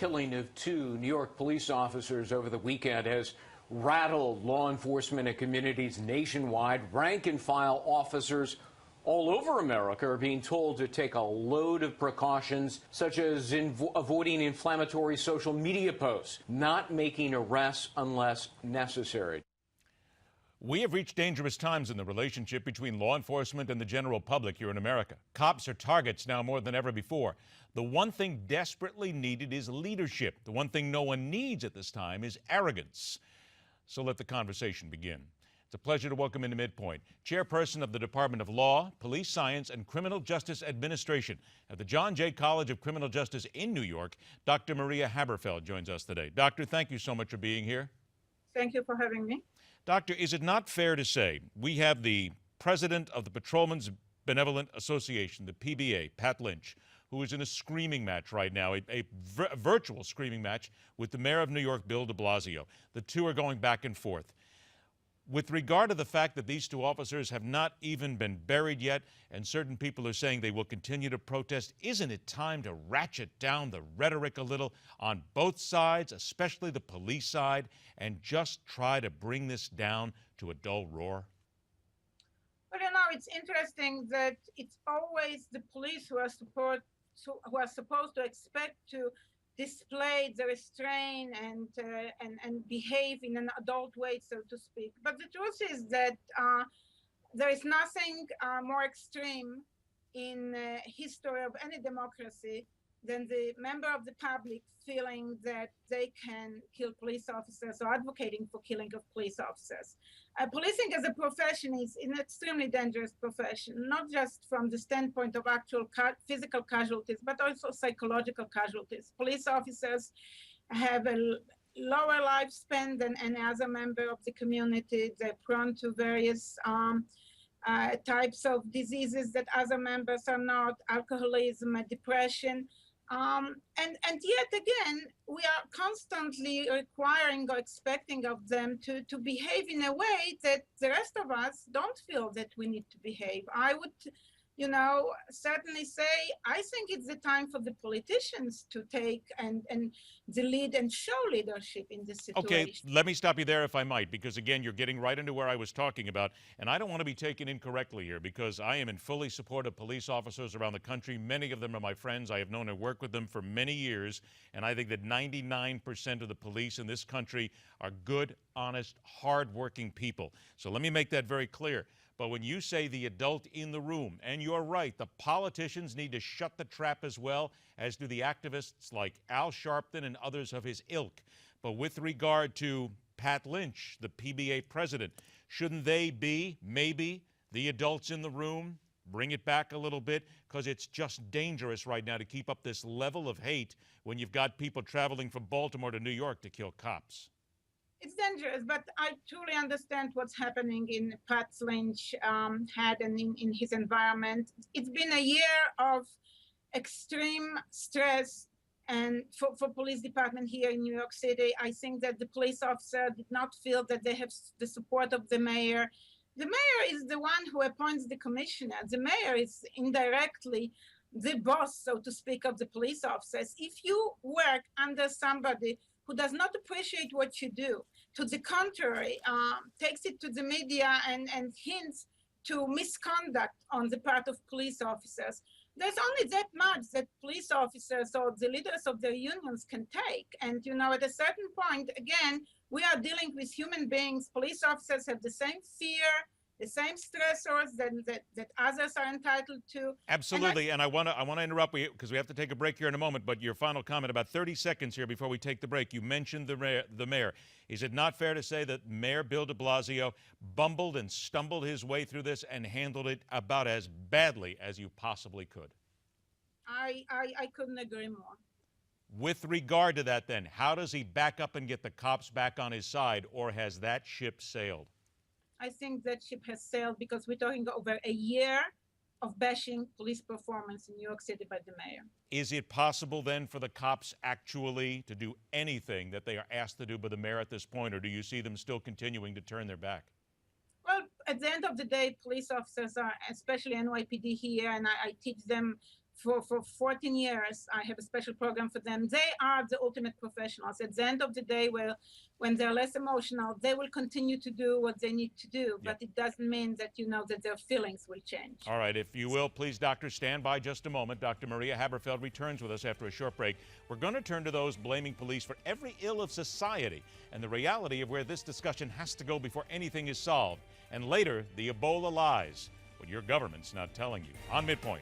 killing of two New York police officers over the weekend has rattled law enforcement and communities nationwide. Rank and file officers all over America are being told to take a load of precautions, such as avoiding inflammatory social media posts, not making arrests unless necessary. We have reached dangerous times in the relationship between law enforcement and the general public here in America. Cops are targets now more than ever before. The one thing desperately needed is leadership. The one thing no one needs at this time is arrogance. So let the conversation begin. It's a pleasure to welcome into MidPoint, Chairperson of the Department of Law, Police Science, and Criminal Justice Administration at the John Jay College of Criminal Justice in New York, Dr. Maria Haberfeld joins us today. Doctor, thank you so much for being here. Thank you for having me. Doctor, is it not fair to say we have the president of the Patrolmen's Benevolent Association, the PBA, Pat Lynch, who is in a screaming match right now, a virtual screaming match with the Mayor of New York, Bill de Blasio. The two are going back and forth. With regard to the fact that these two officers have not even been buried yet, and certain people are saying they will continue to protest, isn't it time to ratchet down the rhetoric a little on both sides, especially the police side, and just try to bring this down to a dull roar? Well, it's interesting that it's always the police who are supposed to expect to display the restraint and behave in an adult way, so to speak. But the truth is that there is nothing more extreme in the history of any democracy than the member of the public feeling that they can kill police officers or advocating for killing of police officers. Policing as a profession is an extremely dangerous profession, not just from the standpoint of actual physical casualties, but also psychological casualties. Police officers have a lower lifespan than any other member of the community. They're prone to various types of diseases that other members are not, alcoholism, depression. And yet again, we are constantly requiring or expecting of them to behave in a way that the rest of us don't feel that we need to behave. I would, certainly say, I think it's the time for the politicians to take and the lead and show leadership in this situation. Okay, let me stop you there if I might, because again, you're getting right into where I was talking about, and I don't want to be taken incorrectly here, because I am in fully support of police officers around the country. Many of them are my friends. I have known and worked with them for many years, and I think that 99% of the police in this country are good, honest, hard-working people. So let me make that very clear. But when you say the adult in the room, and you're right, the politicians need to shut the trap as well, as do the activists like Al Sharpton and others of his ilk. But with regard to Pat Lynch, the PBA president, shouldn't they be, maybe, the adults in the room? Bring it back a little bit, because it's just dangerous right now to keep up this level of hate when you've got people traveling from Baltimore to New York to kill cops. It's dangerous, but I truly understand what's happening in Pat Lynch head and in his environment. It's been a year of extreme stress and for police department here in New York City. I think that the police officer did not feel that they have the support of the mayor. The mayor is the one who appoints the commissioner. The mayor is indirectly the boss, so to speak, of the police officers. If you work under somebody who does not appreciate what you do, to the contrary, takes it to the media and hints to misconduct on the part of police officers, there's only that much that police officers or the leaders of their unions can take. And, at a certain point, again, we are dealing with human beings. Police officers have the same fear, the same stressors that others are entitled to. Absolutely, and I want to interrupt you because we have to take a break here in a moment, but your final comment, about 30 seconds here before we take the break. You mentioned the mayor. Is it not fair to say that Mayor Bill de Blasio bumbled and stumbled his way through this and handled it about as badly as you possibly could? I couldn't agree more. With regard to that then, how does he back up and get the cops back on his side, or has that ship sailed? I think that ship has sailed because we're talking over a year of bashing police performance in New York City by the mayor. Is it possible then for the cops actually to do anything that they are asked to do by the mayor at this point, or do you see them still continuing to turn their back? Well, at the end of the day, police officers are, especially NYPD here, and I teach them for 14 years. I have a special program for them. They are the ultimate professionals. At the end of the day, when they're less emotional, they will continue to do what they need to do, but it doesn't mean that that their feelings will change. All right, if you will, please, doctor, stand by just a moment. Dr. Maria Haberfeld returns with us after a short break. We're going to turn to those blaming police for every ill of society and the reality of where this discussion has to go before anything is solved. And later, the Ebola lies, what your government's not telling you. On MidPoint.